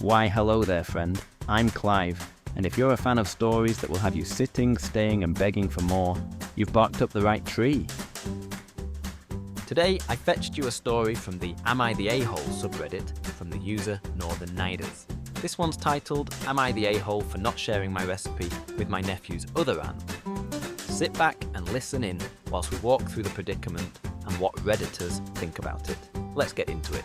Why hello there friend, I'm Clive, and if you're a fan of stories that will have you sitting, staying and begging for more, you've barked up the right tree. Today I fetched you a story from the Am I the A-hole subreddit from the user Northern Niders. This one's titled, Am I the A-hole for not sharing my recipe with my nephew's other aunt? Sit back and listen in whilst we walk through the predicament and what Redditors think about it. Let's get into it.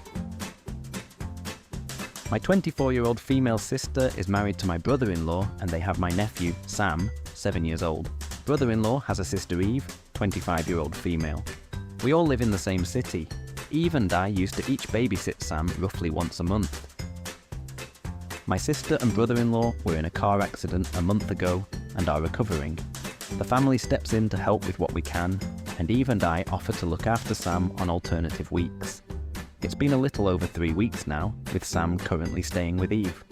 My 24-year-old female sister is married to my brother-in-law and they have my nephew, Sam, 7 years old. Brother-in-law has a sister Eve, 25-year-old female. We all live in the same city. Eve and I used to each babysit Sam roughly once a month. My sister and brother-in-law were in a car accident a month ago and are recovering. The family steps in to help with what we can, and Eve and I offer to look after Sam on alternative weeks. It's been a little over 3 weeks now, with Sam currently staying with Eve.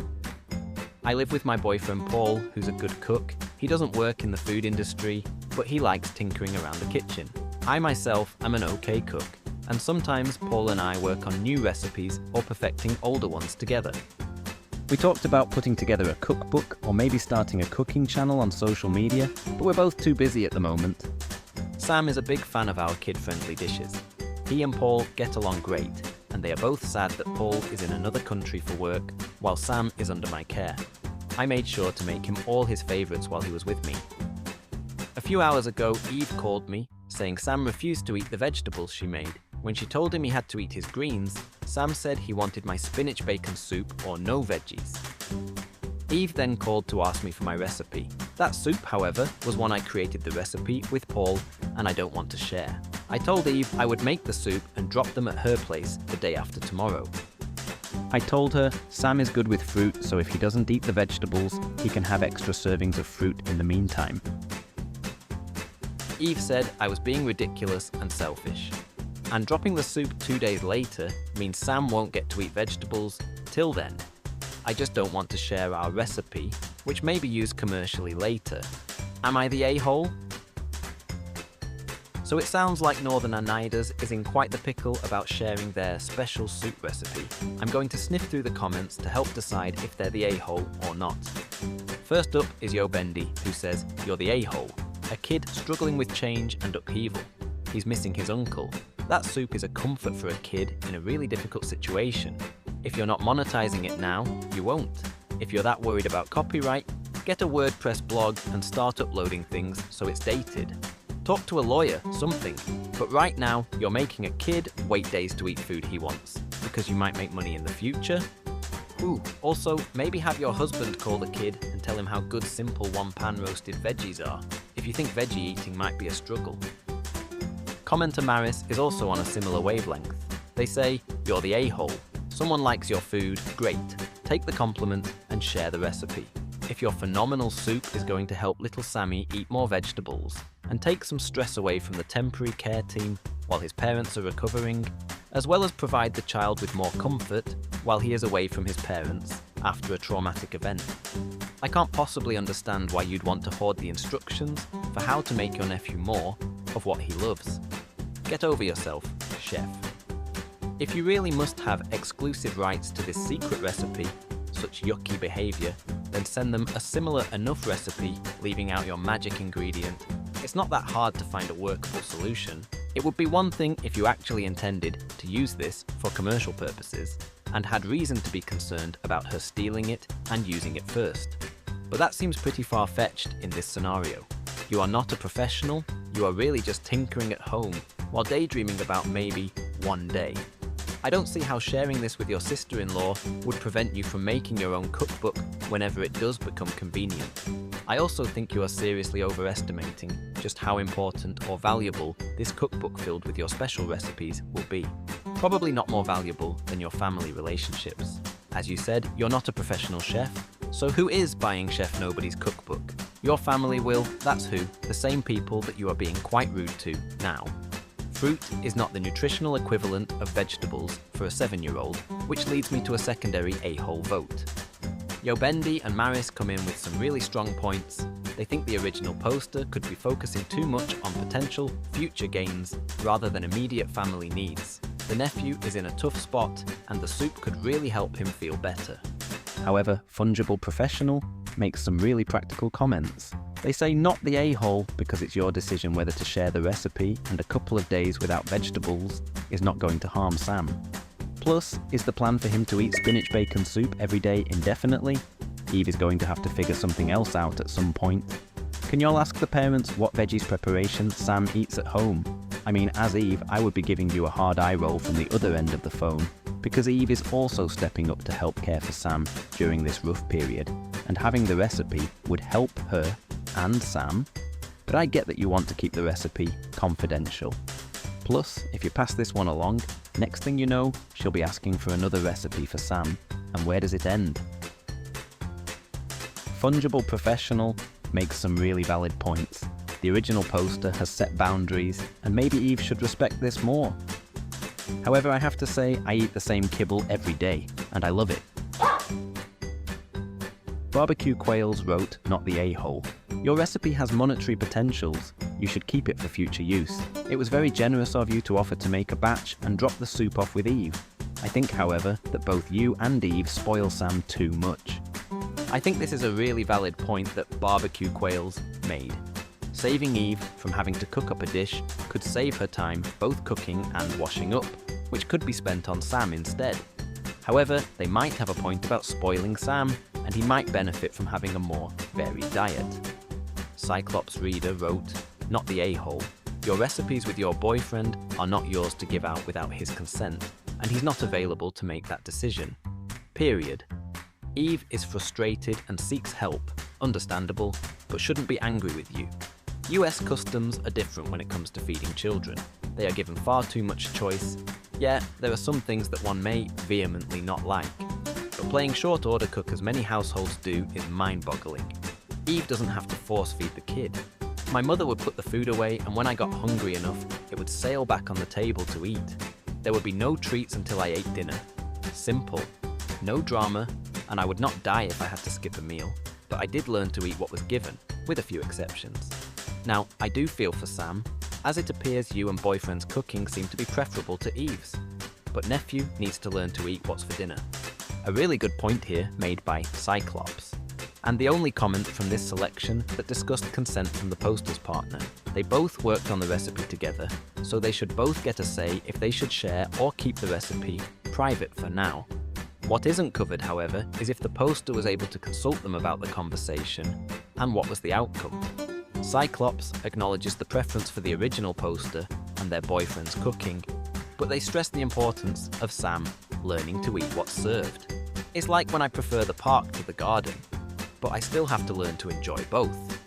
I live with my boyfriend Paul, who's a good cook. He doesn't work in the food industry, but he likes tinkering around the kitchen. I myself am an okay cook, and sometimes Paul and I work on new recipes or perfecting older ones together. We talked about putting together a cookbook or maybe starting a cooking channel on social media, but we're both too busy at the moment. Sam is a big fan of our kid-friendly dishes. He and Paul get along great, and they are both sad that Paul is in another country for work, while Sam is under my care. I made sure to make him all his favourites while he was with me. A few hours ago, Eve called me, saying Sam refused to eat the vegetables she made. When she told him he had to eat his greens, Sam said he wanted my spinach bacon soup or no veggies. Eve then called to ask me for my recipe. That soup, however, was one I created the recipe with Paul, and I don't want to share. I told Eve I would make the soup and drop them at her place the day after tomorrow. I told her Sam is good with fruit, so if he doesn't eat the vegetables, he can have extra servings of fruit in the meantime. Eve said I was being ridiculous and selfish. And dropping the soup 2 days later means Sam won't get to eat vegetables till then. I just don't want to share our recipe, which may be used commercially later. Am I the a-hole? So it sounds like Northern Niders is in quite the pickle about sharing their special soup recipe. I'm going to sniff through the comments to help decide if they're the a-hole or not. First up is Yobendi, who says, "You're the a-hole. A kid struggling with change and upheaval. He's missing his uncle. That soup is a comfort for a kid in a really difficult situation. If you're not monetizing it now, you won't. If you're that worried about copyright, get a WordPress blog and start uploading things so it's dated. Talk to a lawyer, something. But right now, you're making a kid wait days to eat food he wants, because you might make money in the future. Ooh, also, maybe have your husband call the kid and tell him how good simple one-pan roasted veggies are, if you think veggie eating might be a struggle." Commenter Maris is also on a similar wavelength. They say, "You're the a-hole. Someone likes your food, great. Take the compliment and share the recipe. If your phenomenal soup is going to help little Sammy eat more vegetables and take some stress away from the temporary care team while his parents are recovering, as well as provide the child with more comfort while he is away from his parents after a traumatic event. I can't possibly understand why you'd want to hoard the instructions for how to make your nephew more of what he loves. Get over yourself, chef." If you really must have exclusive rights to this secret recipe, such yucky behaviour, then send them a similar enough recipe, leaving out your magic ingredient. It's not that hard to find a workable solution. It would be one thing if you actually intended to use this for commercial purposes and had reason to be concerned about her stealing it and using it first. But that seems pretty far-fetched in this scenario. You are not a professional, you are really just tinkering at home while daydreaming about maybe one day. I don't see how sharing this with your sister-in-law would prevent you from making your own cookbook whenever it does become convenient. I also think you are seriously overestimating just how important or valuable this cookbook filled with your special recipes will be. Probably not more valuable than your family relationships. As you said, you're not a professional chef, so who is buying Chef Nobody's cookbook? Your family will, that's who, the same people that you are being quite rude to now. Fruit is not the nutritional equivalent of vegetables for a 7-year-old, which leads me to a secondary a-hole vote. Yobendi and Maris come in with some really strong points. They think the original poster could be focusing too much on potential future gains rather than immediate family needs. The nephew is in a tough spot and the soup could really help him feel better. However, Fungible Professional makes some really practical comments. They say not the a-hole because it's your decision whether to share the recipe, and a couple of days without vegetables is not going to harm Sam. Plus, is the plan for him to eat spinach bacon soup every day indefinitely? Eve is going to have to figure something else out at some point. Can y'all ask the parents what veggies preparation Sam eats at home? I mean, as Eve, I would be giving you a hard eye roll from the other end of the phone, because Eve is also stepping up to help care for Sam during this rough period, and having the recipe would help her and Sam, but I get that you want to keep the recipe confidential. Plus, if you pass this one along, next thing you know, she'll be asking for another recipe for Sam, and where does it end? Fungible Professional makes some really valid points. The original poster has set boundaries, and maybe Eve should respect this more. However, I have to say, I eat the same kibble every day, and I love it. Barbecue Quails wrote, not the a-hole. Your recipe has monetary potentials. You should keep it for future use. It was very generous of you to offer to make a batch and drop the soup off with Eve. I think, however, that both you and Eve spoil Sam too much. I think this is a really valid point that Barbecue Quails made. Saving Eve from having to cook up a dish could save her time both cooking and washing up, which could be spent on Sam instead. However, they might have a point about spoiling Sam, and he might benefit from having a more varied diet. Cyclops Reader wrote, not the a-hole. Your recipes with your boyfriend are not yours to give out without his consent, and he's not available to make that decision. Period. Eve is frustrated and seeks help, understandable, but shouldn't be angry with you. US customs are different when it comes to feeding children. They are given far too much choice. Yeah, there are some things that one may vehemently not like, but playing short order cook as many households do is mind-boggling. Eve doesn't have to force-feed the kid. My mother would put the food away, and when I got hungry enough, it would sail back on the table to eat. There would be no treats until I ate dinner. Simple. No drama, and I would not die if I had to skip a meal, but I did learn to eat what was given, with a few exceptions. Now, I do feel for Sam, as it appears you and boyfriend's cooking seem to be preferable to Eve's, but nephew needs to learn to eat what's for dinner. A really good point here made by Cyclops. And the only comment from this selection that discussed consent from the poster's partner. They both worked on the recipe together, so they should both get a say if they should share or keep the recipe private for now. What isn't covered, however, is if the poster was able to consult them about the conversation, and what was the outcome. Cyclops acknowledges the preference for the original poster and their boyfriend's cooking, but they stress the importance of Sam learning to eat what's served. It's like when I prefer the park to the garden, but I still have to learn to enjoy both.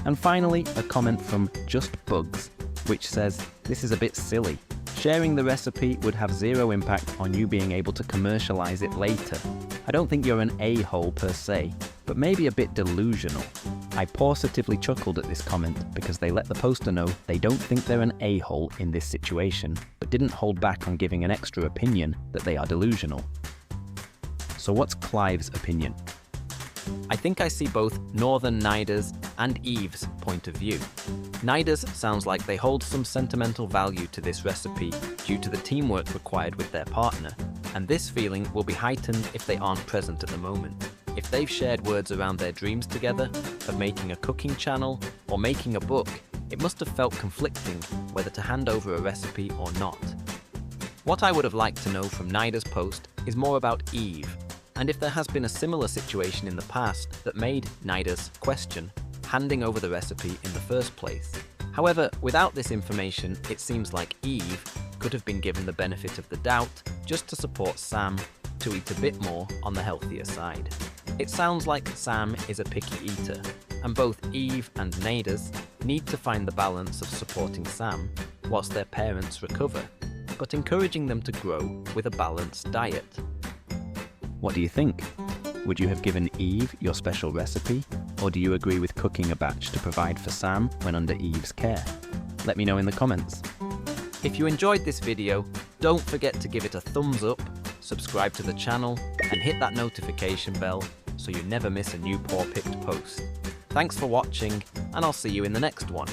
And finally, a comment from Just Bugs, which says, this is a bit silly. Sharing the recipe would have zero impact on you being able to commercialize it later. I don't think you're an a-hole per se, but maybe a bit delusional. I positively chuckled at this comment because they let the poster know they don't think they're an a-hole in this situation, but didn't hold back on giving an extra opinion that they are delusional. So what's Clive's opinion? I think I see both Northern Nida's and Eve's point of view. Nida's sounds like they hold some sentimental value to this recipe due to the teamwork required with their partner, and this feeling will be heightened if they aren't present at the moment. If they've shared words around their dreams together, of making a cooking channel or making a book, it must have felt conflicting whether to hand over a recipe or not. What I would have liked to know from Nida's post is more about Eve, and if there has been a similar situation in the past that made Nida's question handing over the recipe in the first place. However, without this information, it seems like Eve could have been given the benefit of the doubt just to support Sam to eat a bit more on the healthier side. It sounds like Sam is a picky eater, and both Eve and Nida's need to find the balance of supporting Sam whilst their parents recover, but encouraging them to grow with a balanced diet. What do you think? Would you have given Eve your special recipe, or do you agree with cooking a batch to provide for Sam when under Eve's care? Let me know in the comments. If you enjoyed this video, don't forget to give it a thumbs up, subscribe to the channel, and hit that notification bell so you never miss a new Paw Picked post. Thanks for watching, and I'll see you in the next one.